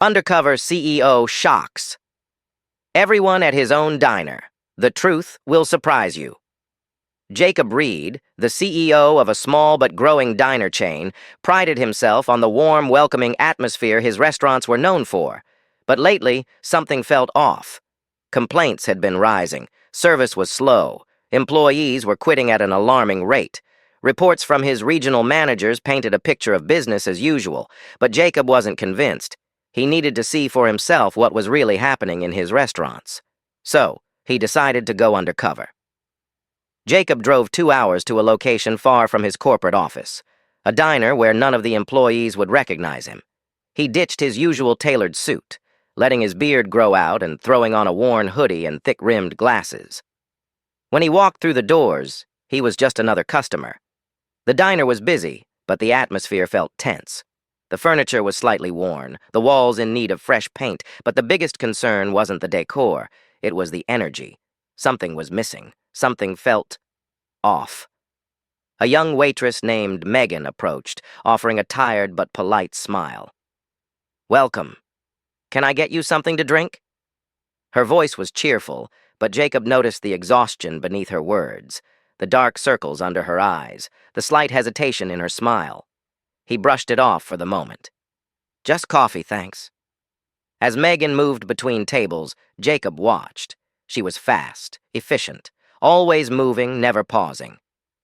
Undercover CEO shocks. Everyone at his own diner. The truth will surprise you. Jacob Reed, the CEO of a small but growing diner chain, prided himself on the warm, welcoming atmosphere his restaurants were known for. But lately, something felt off. Complaints had been rising. Service was slow. Employees were quitting at an alarming rate. Reports from his regional managers painted a picture of business as usual, but Jacob wasn't convinced. He needed to see for himself what was really happening in his restaurants. So, he decided to go undercover. Jacob drove 2 hours to a location far from his corporate office, a diner where none of the employees would recognize him. He ditched his usual tailored suit, letting his beard grow out and throwing on a worn hoodie and thick-rimmed glasses. When he walked through the doors, he was just another customer. The diner was busy, but the atmosphere felt tense. The furniture was slightly worn, the walls in need of fresh paint, but the biggest concern wasn't the decor, it was the energy. Something was missing. Something felt off. A young waitress named Megan approached, offering a tired but polite smile. "Welcome. Can I get you something to drink?" Her voice was cheerful, but Jacob noticed the exhaustion beneath her words, the dark circles under her eyes, the slight hesitation in her smile. He brushed it off for the moment. "Just coffee, thanks." As Megan moved between tables, Jacob watched. She was fast, efficient, always moving, never pausing.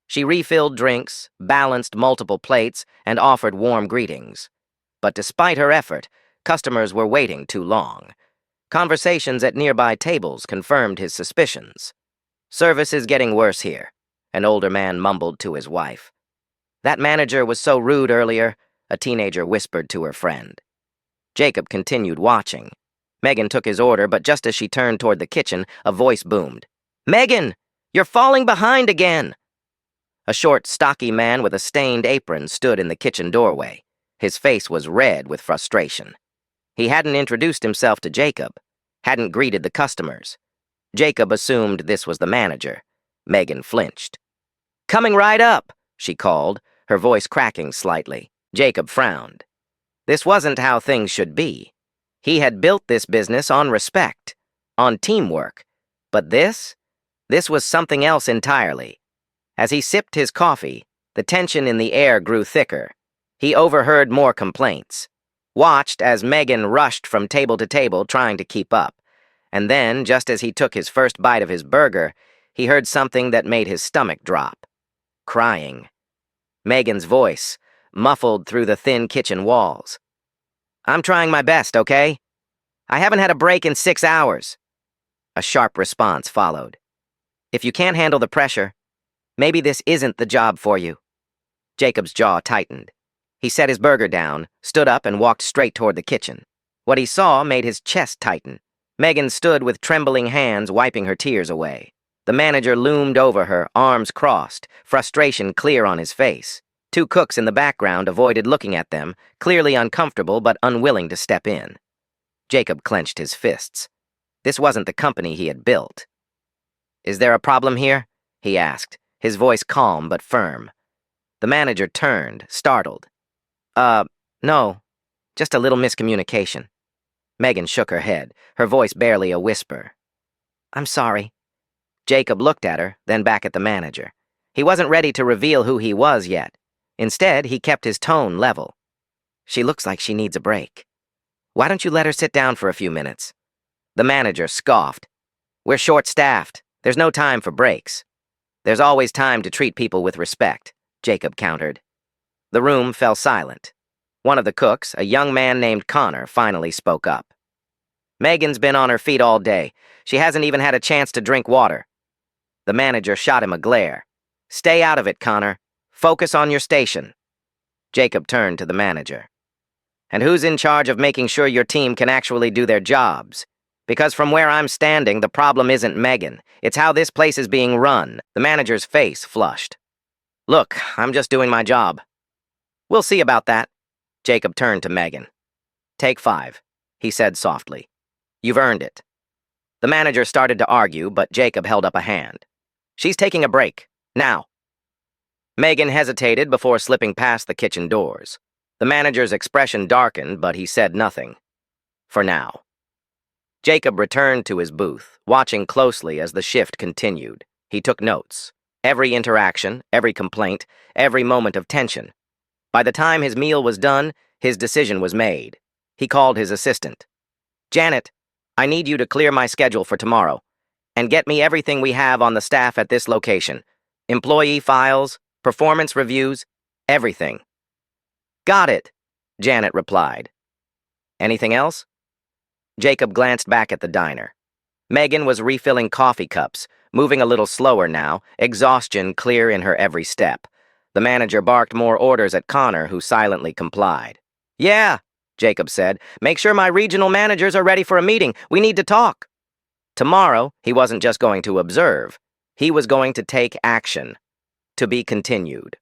She refilled drinks, balanced multiple plates, and offered warm greetings. But despite her effort, customers were waiting too long. Conversations at nearby tables confirmed his suspicions. "Service is getting worse here," an older man mumbled to his wife. "That manager was so rude earlier," a teenager whispered to her friend. Jacob continued watching. Megan took his order, but just as she turned toward the kitchen, a voice boomed. "Megan, you're falling behind again!" A short, stocky man with a stained apron stood in the kitchen doorway. His face was red with frustration. He hadn't introduced himself to Jacob, hadn't greeted the customers. Jacob assumed this was the manager. Megan flinched. "Coming right up," she called, her voice cracking slightly. Jacob frowned. This wasn't how things should be. He had built this business on respect, on teamwork. But this was something else entirely. As he sipped his coffee, the tension in the air grew thicker. He overheard more complaints, watched as Megan rushed from table to table trying to keep up. And then, just as he took his first bite of his burger, he heard something that made his stomach drop. Crying. Megan's voice, muffled through the thin kitchen walls. "I'm trying my best, okay? I haven't had a break in 6 hours." A sharp response followed. "If you can't handle the pressure, maybe this isn't the job for you." Jacob's jaw tightened. He set his burger down, stood up, and walked straight toward the kitchen. What he saw made his chest tighten. Megan stood with trembling hands, wiping her tears away. The manager loomed over her, arms crossed, frustration clear on his face. 2 cooks in the background avoided looking at them, clearly uncomfortable but unwilling to step in. Jacob clenched his fists. This wasn't the company he had built. "Is there a problem here?" he asked, his voice calm but firm. The manager turned, startled. No, just a little miscommunication." Megan shook her head, her voice barely a whisper. "I'm sorry." Jacob looked at her, then back at the manager. He wasn't ready to reveal who he was yet. Instead, he kept his tone level. "She looks like she needs a break. Why don't you let her sit down for a few minutes?" The manager scoffed. "We're short-staffed. There's no time for breaks." "There's always time to treat people with respect," Jacob countered. The room fell silent. One of the cooks, a young man named Connor, finally spoke up. "Megan's been on her feet all day. She hasn't even had a chance to drink water." The manager shot him a glare. "Stay out of it, Connor. Focus on your station." Jacob turned to the manager. "And who's in charge of making sure your team can actually do their jobs? Because from where I'm standing, the problem isn't Megan. It's how this place is being run." The manager's face flushed. "Look, I'm just doing my job." "We'll see about that." Jacob turned to Megan. "Take 5, he said softly. "You've earned it." The manager started to argue, but Jacob held up a hand. "She's taking a break. Now." Megan hesitated before slipping past the kitchen doors. The manager's expression darkened, but he said nothing. For now. Jacob returned to his booth, watching closely as the shift continued. He took notes. Every interaction, every complaint, every moment of tension. By the time his meal was done, his decision was made. He called his assistant. Janet, I need you to clear my schedule for tomorrow and get me everything we have on the staff at this location. Employee files, performance reviews, everything. Got it, Janet replied. Anything else? Jacob glanced back at the diner. Megan was refilling coffee cups, moving a little slower now, exhaustion clear in her every step. The manager barked more orders at Connor, who silently complied. Yeah, Jacob said. Make sure my regional managers are ready for a meeting. We need to talk. Tomorrow, he wasn't just going to observe. He was going to take action. To be continued.